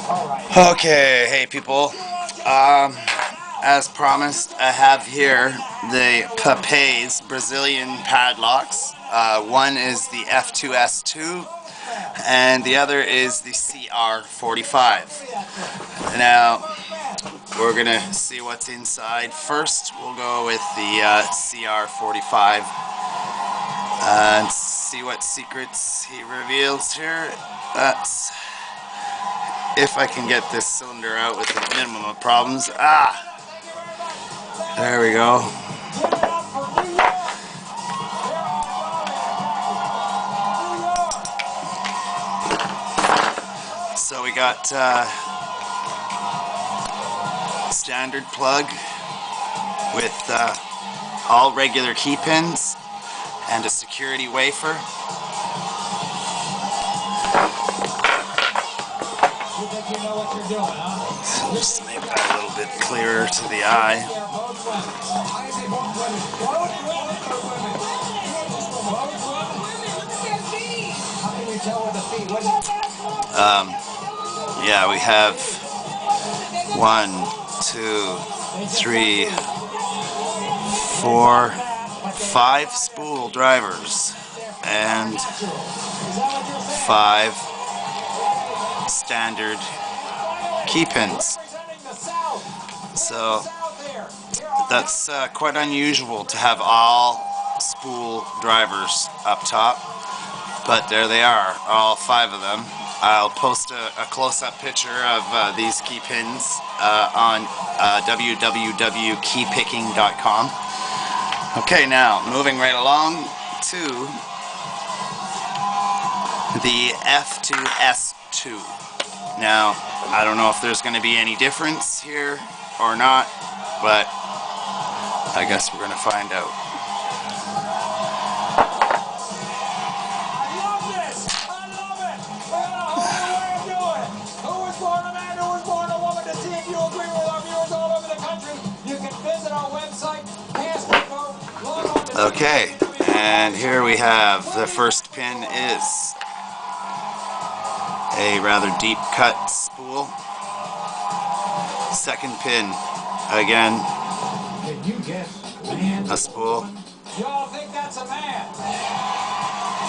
Okay, hey people. As promised, I have here the PAPAIZ Brazilian padlocks. One is the F2S2 and the other is the CR45. Now, we're gonna see what's inside. First, we'll go with the CR45 and see what secrets he reveals here. That's if I can get this cylinder out with the minimum of problems. There we go. So we got standard plug with all regular key pins and a security wafer. So just make that a little bit clearer to the eye. Yeah, we have 1, 2, 3, 4, 5 spool drivers and 5 standard key pins. So that's quite unusual to have all spool drivers up top, but there they are, all 5 of them. I'll post a close-up picture of these key pins on www.keypicking.com. Okay, now moving right along to the F2S2. Now, I don't know if there's going to be any difference here or not, but I guess we're going to find out. Okay, and here we have the first pin is a rather deep cut spool. Second pin, again, a spool.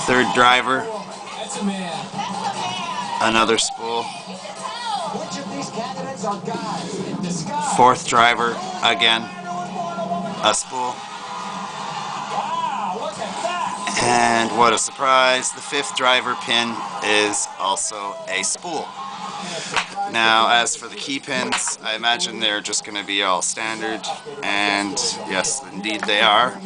Third driver, another spool. Fourth driver, again, a spool. And what a surprise, the 5th driver pin is also a spool. Now, as for the key pins, I imagine they're just going to be all standard, and yes, indeed they are.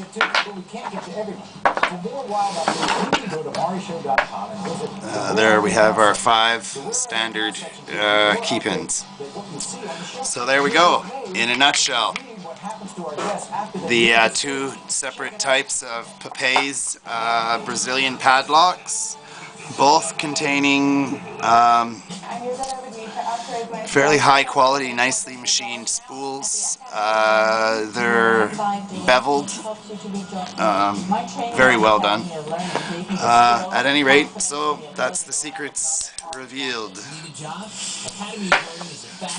There we have our 5 standard key pins. So there we go, in a nutshell. The 2 separate types of PAPAIZ Brazilian padlocks, both containing fairly high quality, nicely machined spools. They're beveled, very well done. At any rate, so that's the secrets revealed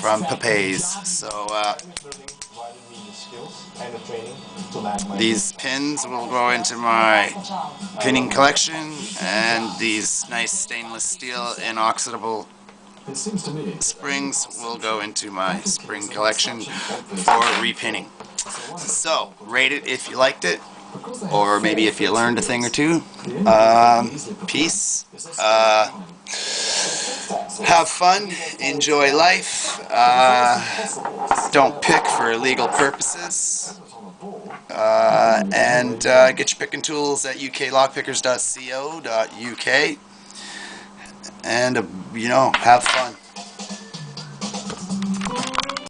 from PAPAIZ. So these pins will go into my pinning collection, and these nice stainless steel inoxidable springs will go into my spring collection for repinning. So, rate it if you liked it, or maybe if you learned a thing or two. Peace. Have fun, enjoy life, don't pick for illegal purposes, and get your picking tools at uklockpickers.co.uk, and you know, have fun.